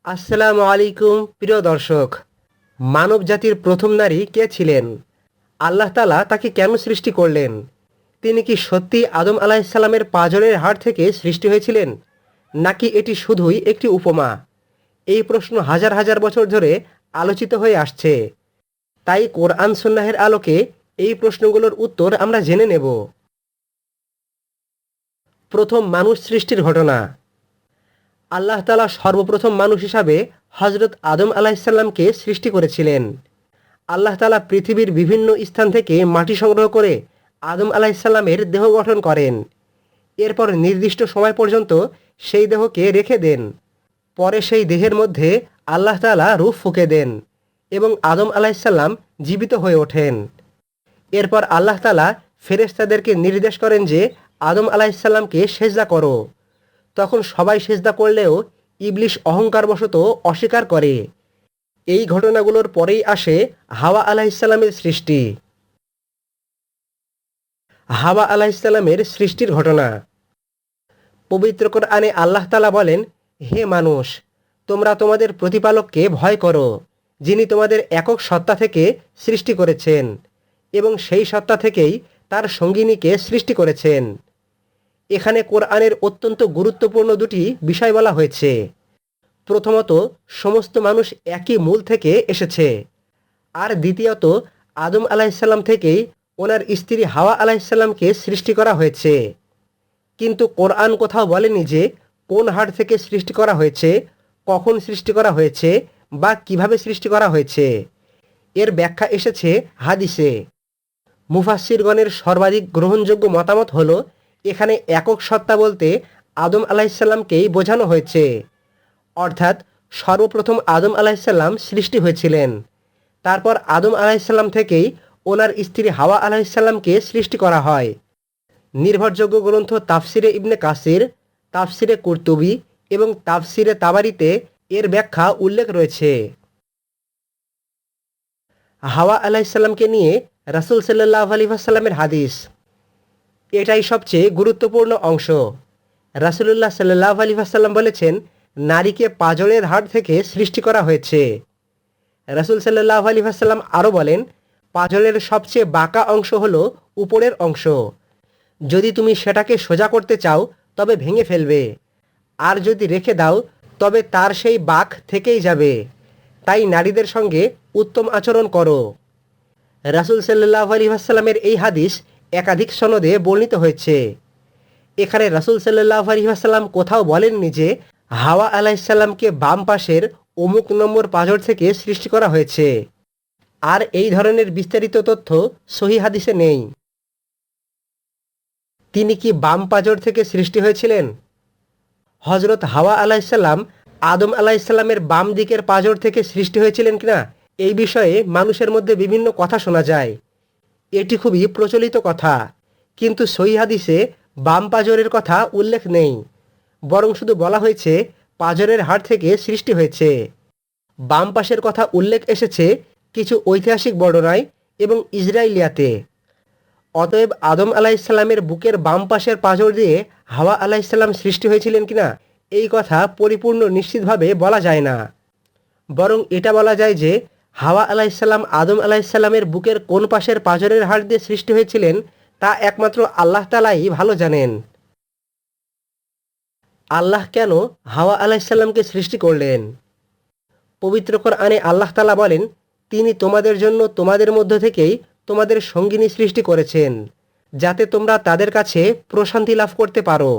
আসসালামু আলাইকুম প্রিয় দর্শক। মানব জাতির প্রথম নারী কে ছিলেন? আল্লাহ তাআলা তাকে কেন সৃষ্টি করলেন? তিনি কি সত্যি আদম আলাইসাল্লামের পাঁজরের হাড় থেকে সৃষ্টি হয়েছিলেন, নাকি এটি শুধুই একটি উপমা? এই প্রশ্ন হাজার হাজার বছর ধরে আলোচিত হয়ে আসছে। তাই কোরআন সুন্নাহের আলোকে এই প্রশ্নগুলোর উত্তর আমরা জেনে নেব। প্রথম মানুষ সৃষ্টির ঘটনা। আল্লাহ তাআলা সর্বপ্রথম মানুষ হিসাবে হজরত আদম আলাহিসাল্লামকে সৃষ্টি করেছিলেন। আল্লাহ তাআলা পৃথিবীর বিভিন্ন স্থান থেকে মাটি সংগ্রহ করে আদম আলাহিসাল্লামের দেহ গঠন করেন। এরপর নির্দিষ্ট সময় পর্যন্ত সেই দেহকে রেখে দেন। পরে সেই দেহের মধ্যে আল্লাহ তাআলা রূহ ফুঁকে দেন এবং আদম আলাহিসাল্লাম জীবিত হয়ে ওঠেন। এরপর আল্লাহ তাআলা ফেরেশতাদেরকে নির্দেশ করেন যে আদম আলাহিসাল্লামকে সেজদা করো। তখন সবাই সেজদা করলেও ইবলিশ অহংকারবশত অস্বীকার করে। এই ঘটনাগুলোর পরেই আসে হাওয়া আলাহিসাল্লামের সৃষ্টি। হাওয়া আলাহিসাল্লামের সৃষ্টির ঘটনা। পবিত্র কোরআনে আল্লাহ তাআলা বলেন, হে মানুষ, তোমরা তোমাদের প্রতিপালককে ভয় করো, যিনি তোমাদের একক সত্তা থেকে সৃষ্টি করেছেন এবং সেই সত্তা থেকেই তার সঙ্গিনীকে সৃষ্টি করেছেন। এখানে কোরআনের অত্যন্ত গুরুত্বপূর্ণ দুটি বিষয় বলা হয়েছে। প্রথমত, সমস্ত মানুষ একই মূল থেকে এসেছে। আর দ্বিতীয়ত, আদম আলাহিসাল্লাম থেকেই ওনার স্ত্রী হাওয়া আলাহিসাল্লামকে সৃষ্টি করা হয়েছে। কিন্তু কোরআন কোথাও বলেনি যে কোন হাড় থেকে সৃষ্টি করা হয়েছে, কখন সৃষ্টি করা হয়েছে বা কিভাবে সৃষ্টি করা হয়েছে। এর ব্যাখ্যা এসেছে হাদিসে। মুফাসসিরগণের সর্বাধিক গ্রহণযোগ্য মতামত হলো, এখানে একক সত্তা বলতে আদম আলাহিসাল্লামকেই বোঝানো হয়েছে। অর্থাৎ সর্বপ্রথম আদম আলাহিসাল্লাম সৃষ্টি হয়েছিলেন। তারপর আদম আলাহিসাল্লাম থেকেই ওনার স্ত্রী হাওয়া আলাহিসাল্লামকে সৃষ্টি করা হয়। নির্ভরযোগ্য গ্রন্থ তাফসিরে ইবনে কাসির, তাফসিরে কুরতুবী এবং তাফসিরে তাবারিতে এর ব্যাখ্যা উল্লেখ রয়েছে। হাওয়া আলাহিসাল্লামকে নিয়ে রাসূল সাল্লাল্লাহু আলাইহি ওয়াসাল্লামের হাদিস। এটাই সবচেয়ে গুরুত্বপূর্ণ অংশ। রাসূলুল্লাহ সাল্লাল্লাহু আলাইহি ওয়াসাল্লাম বলেছেন, নারীকে পাঁজরের হাড় থেকে সৃষ্টি করা হয়েছে। রাসূল সাল্লাল্লাহু আলাইহি ওয়াসাল্লাম আরও বলেন, পাঁজরের সবচেয়ে বাঁকা অংশ হলো উপরের অংশ। যদি তুমি সেটাকে সোজা করতে চাও তবে ভেঙে ফেলবে, আর যদি রেখে দাও তবে তার সেই বাঁক থেকেই যাবে। তাই নারীদের সঙ্গে উত্তম আচরণ করো। রাসূল সাল্লাল্লাহু আলাইহি ওয়াসাল্লামের এই হাদিস একাধিক সনদে বর্ণিত হয়েছে। এখানে রাসূল সাল্লাল্লাহু আলাইহি ওয়াসাল্লাম কোথাও বলেননি যে হাওয়া আলাইহিসসালামকে বাম পাশের অমুক নম্বর পাঁজর থেকে সৃষ্টি করা হয়েছে। আর এই ধরনের বিস্তারিত তথ্য সহিহ হাদিসে নেই। তিনি কি বাম পাঁজর থেকে সৃষ্টি হয়েছিলেন? হজরত হাওয়া আলাইহিসসালাম আদম আলাইহিসসালামের বাম দিকের পাঁজর থেকে সৃষ্টি হয়েছিলেন কিনা, এই বিষয়ে মানুষের মধ্যে বিভিন্ন কথা শোনা যায়। এটি খুবই প্রচলিত কথা, কিন্তু সহিহ হাদিসে বাম পাঁজরের কথা উল্লেখ নেই। বরং শুধু বলা হয়েছে পাঁজরের হাড় থেকে সৃষ্টি হয়েছে। বাম পাশের কথা উল্লেখ এসেছে কিছু ঐতিহাসিক বর্ণনায় এবং ইসরাইলিয়াতে। অতএব আদম আলাইহিসসালামের বুকের বাম পাশের পাঁজর দিয়ে হাওয়া আলাইহিসসালাম সৃষ্টি হয়েছিলেন কিনা, এই কথা পরিপূর্ণ নিশ্চিতভাবে বলা যায় না। বরং এটা বলা যায় যে হাওয়া আলাইহিসসালাম আদম আলাইহিসসালামের বুকের কোন পাশের পাঁজরের হাড় দিয়ে সৃষ্টি হয়েছিলেন তা একমাত্র আল্লাহ তাআলাই ভালো জানেন। আল্লাহ কেন হাওয়া আলাইহিসসালামকে সৃষ্টি করলেন? পবিত্র কোরআনে আল্লাহ তাআলা বলেন, তিনি তোমাদের জন্য তোমাদের মধ্য থেকেই তোমাদের সঙ্গিনী সৃষ্টি করেছেন, যাতে তোমরা তাদের কাছে প্রশান্তি লাভ করতে পারো,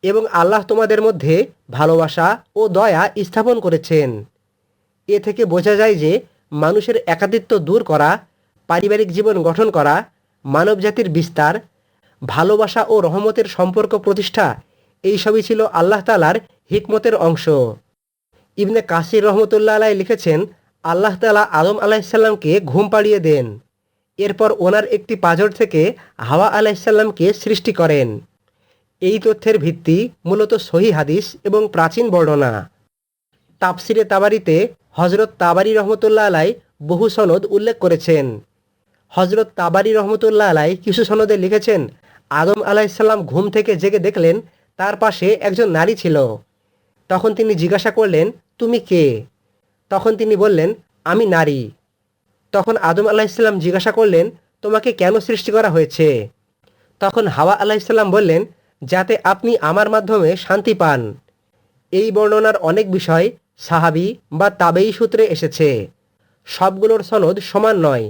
এবং আল্লাহ তোমাদের মধ্যে ভালোবাসা ও দয়া স্থাপন করেছেন। এ থেকে বোঝা যায় যে মানুষের একাকিত্ব দূর করা, পারিবারিক জীবন গঠন করা, মানবজাতির বিস্তার, ভালোবাসা ও রহমতের সম্পর্ক প্রতিষ্ঠা, এইসবই ছিল আল্লাহ তাআলার হিকমতের অংশ। ইবনে কাসির রহমতুল্লাহ আলাইহি লিখেছেন, আল্লাহ তাআলা আদম আলাইহিসসালামকে ঘুম পাড়িয়ে দেন। এরপর ওনার একটি পাঁজর থেকে হাওয়া আলাইহিসসালামকে সৃষ্টি করেন। এই তথ্যের ভিত্তি মূলত সহিহ হাদিস এবং প্রাচীন বর্ণনা। তাফসিরে তাবারিতে হজরত তাবারি রহমতুল্লাহ আলাইহি বহু সনদ উল্লেখ করেছেন। হজরত তাবারি রহমতুল্লাহ আলাইহি কিছু সনদে লিখেছেন, আদম আলাইহিসসালাম ঘুম থেকে জেগে দেখলেন তার পাশে একজন নারী ছিল। তখন তিনি জিজ্ঞাসা করলেন, তুমি কে? তখন তিনি বললেন, আমি নারী। তখন আদম আলাহিসাল্লাম জিজ্ঞাসা করলেন, তোমাকে কেন সৃষ্টি করা হয়েছে? তখন হাওয়া আলাহিসাল্লাম বললেন, যাতে আপনি আমার মাধ্যমে শান্তি পান। এই বর্ণনার অনেক বিষয় সাহাবি বা তাবেই সূত্রে এসেছে। সবগুলোর সনদ সমান নয়,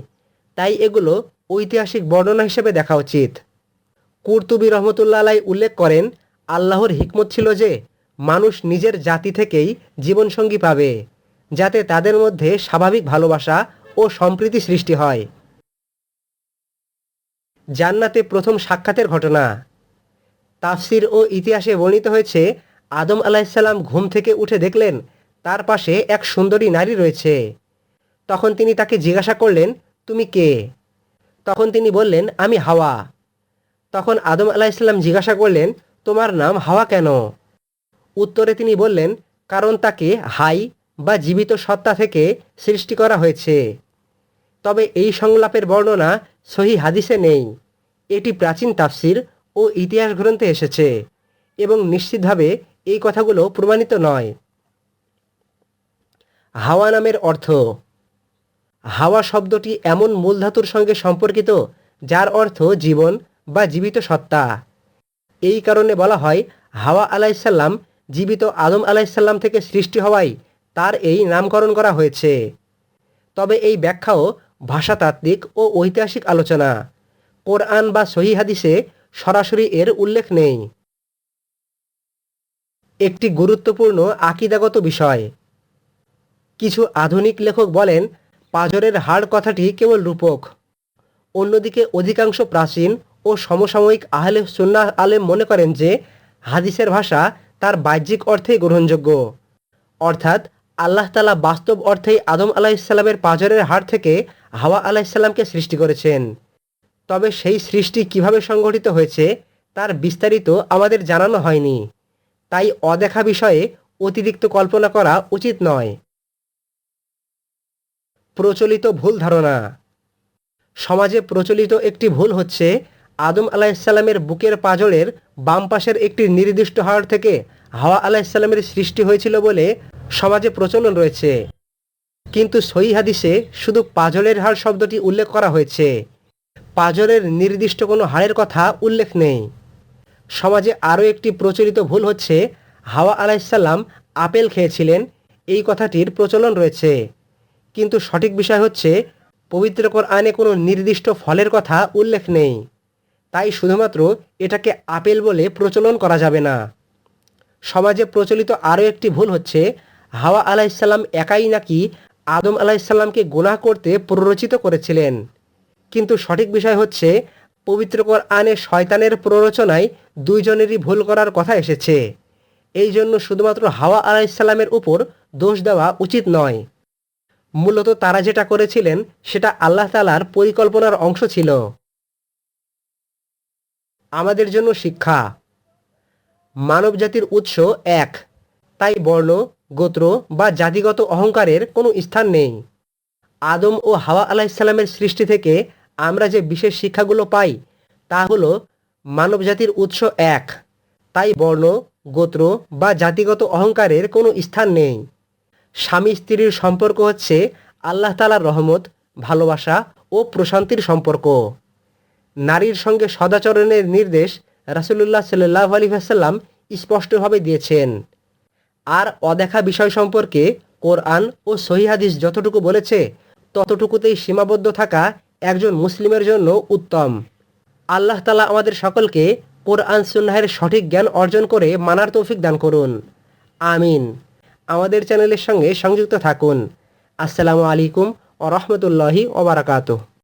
তাই এগুলো ঐতিহাসিক বর্ণনা হিসেবে দেখা উচিত। কুরতুবী রহমতুল্লাহ আলাই উল্লেখ করেন, আল্লাহর হিকমত ছিল যে মানুষ নিজের জাতি থেকেই জীবনসঙ্গী পাবে, যাতে তাদের মধ্যে স্বাভাবিক ভালোবাসা ও সম্প্রীতি সৃষ্টি হয়। জান্নাতে প্রথম সাক্ষাতের ঘটনা। তাফসির ও ইতিহাসে বর্ণিত হয়েছে, আদম আলাহিসাল্লাম ঘুম থেকে উঠে দেখলেন তার পাশে এক সুন্দরী নারী রয়েছে। তখন তিনি তাকে জিজ্ঞাসা করলেন, তুমি কে? তখন তিনি বললেন, আমি হাওয়া। তখন আদম আলাহিসাল্লাম জিজ্ঞাসা করলেন, তোমার নাম হাওয়া কেন? উত্তরে তিনি বললেন, কারণ তাকে হাই বা জীবিত সত্তা থেকে সৃষ্টি করা হয়েছে। তবে এই সংলাপের বর্ণনা সহি হাদিসে নেই। এটি প্রাচীন তাফসির ও ইতিহাস গ্রন্থে এসেছে এবং নিশ্চিতভাবে এই কথাগুলো প্রমাণিত নয়। হাওয়া নামের অর্থ। হাওয়া শব্দটি এমন মূল ধাতুর সঙ্গে সম্পর্কিত যার অর্থ জীবন বা জীবিত সত্তা। এই কারণে বলা হয় হাওয়া আলাইসাল্লাম জীবিত আদম আলাইসাল্লাম থেকে সৃষ্টি হওয়ায় তার এই নামকরণ করা হয়েছে। তবে এই ব্যাখ্যাও ভাষাতাত্ত্বিক ও ঐতিহাসিক আলোচনা। কোরআন বা সহি হাদিসে সরাসরি এর উল্লেখ নেই। একটি গুরুত্বপূর্ণ আকীদাগত বিষয়। কিছু আধুনিক লেখক বলেন পাঁজরের হাড় কথাটি কেবল রূপক। অন্যদিকে অধিকাংশ প্রাচীন ও সমসাময়িক আহলে সুন্নাহ আলেম মনে করেন যে হাদিসের ভাষা তার বাহ্যিক অর্থেই গ্রহণযোগ্য, অর্থাৎ আল্লাহ তাআলা বাস্তব অর্থেই আদম আলাইসাল্লামের পাঁজরের হাড় থেকে হাওয়া আলাইসাল্লামকে সৃষ্টি করেছেন। তবে সেই সৃষ্টি কিভাবে সংঘটিত হয়েছে তার বিস্তারিত আমাদের জানানো হয়নি, তাই অদেখা বিষয়ে অতিরিক্ত কল্পনা করা উচিত নয়। প্রচলিত ভুল ধারণা। সমাজে প্রচলিত একটি ভুল হচ্ছে আদম আলাহিসাল্লামের বুকের পাঁজরের বাম পাশের একটি নির্দিষ্ট হাড় থেকে হাওয়া আলাহিসাল্লামের সৃষ্টি হয়েছিল বলে সমাজে প্রচলন রয়েছে। কিন্তু সহিহ হাদিসে শুধু পাঁজরের হাড় শব্দটি উল্লেখ করা হয়েছে, পাঁজরের নির্দিষ্ট কোনো হাড়ের কথা উল্লেখ নেই। সমাজে আরও একটি প্রচলিত ভুল হচ্ছে হাওয়া আলাহিসাল্লাম আপেল খেয়েছিলেন, এই কথাটির প্রচলন রয়েছে। কিন্তু সঠিক বিষয় হচ্ছে পবিত্র কোরআনে কোনো নির্দিষ্ট ফলের কথা উল্লেখ নেই, তাই শুধুমাত্র এটাকে আপেল বলে প্রচলন করা যাবে না। সমাজে প্রচলিত আরও একটি ভুল হচ্ছে হাওয়া আলাহিসাল্লাম একাই নাকি আদম আলাহিসাল্লামকে গুনাহ করতে প্ররোচিত করেছিলেন। কিন্তু সঠিক বিষয় হচ্ছে পবিত্র কোরআনে শয়তানের প্ররোচনায় দুইজনেরই ভুল করার কথা এসেছে। এই জন্য শুধুমাত্র হাওয়া আলাহিসাল্লামের উপর দোষ দেওয়া উচিত নয়। মূলত তারা যেটা করেছিলেন সেটা আল্লাহ তাআলার পরিকল্পনার অংশ ছিল। আমাদের জন্য শিক্ষা। মানবজাতির উৎস এক, তাই বর্ণ, গোত্র বা জাতিগত অহংকারের কোনো স্থান নেই। আদম ও হাওয়া আলাহিসাল্লামের সৃষ্টি থেকে আমরা যে বিশেষ শিক্ষাগুলো পাই তা হলো মানবজাতির উৎস এক, তাই বর্ণ, গোত্র বা জাতিগত অহংকারের কোনো স্থান নেই। স্বামী স্ত্রীর সম্পর্ক হচ্ছে আল্লাহ তাআলার রহমত, ভালোবাসা ও প্রশান্তির সম্পর্ক। নারীর সঙ্গে সদাচরণের নির্দেশ রাসূলুল্লাহ সাল্লাল্লাহু আলাইহি ওয়াসাল্লাম স্পষ্টভাবে দিয়েছেন। আর অদেখা বিষয় সম্পর্কে কোরআন ও সহিহ হাদিস যতটুকু বলেছে ততটুকুতেই সীমাবদ্ধ থাকা একজন মুসলিমের জন্য উত্তম। আল্লাহ তাআলা আমাদের সকলকে কোরআন সুন্নাহের সঠিক জ্ঞান অর্জন করে মানার তৌফিক দান করুন। আমিন। আমাদের চ্যানেলের সঙ্গে সংযুক্ত থাকুন। আসসালামু আলাইকুম ওয়া রাহমাতুল্লাহি ওয়া বারাকাতুহু।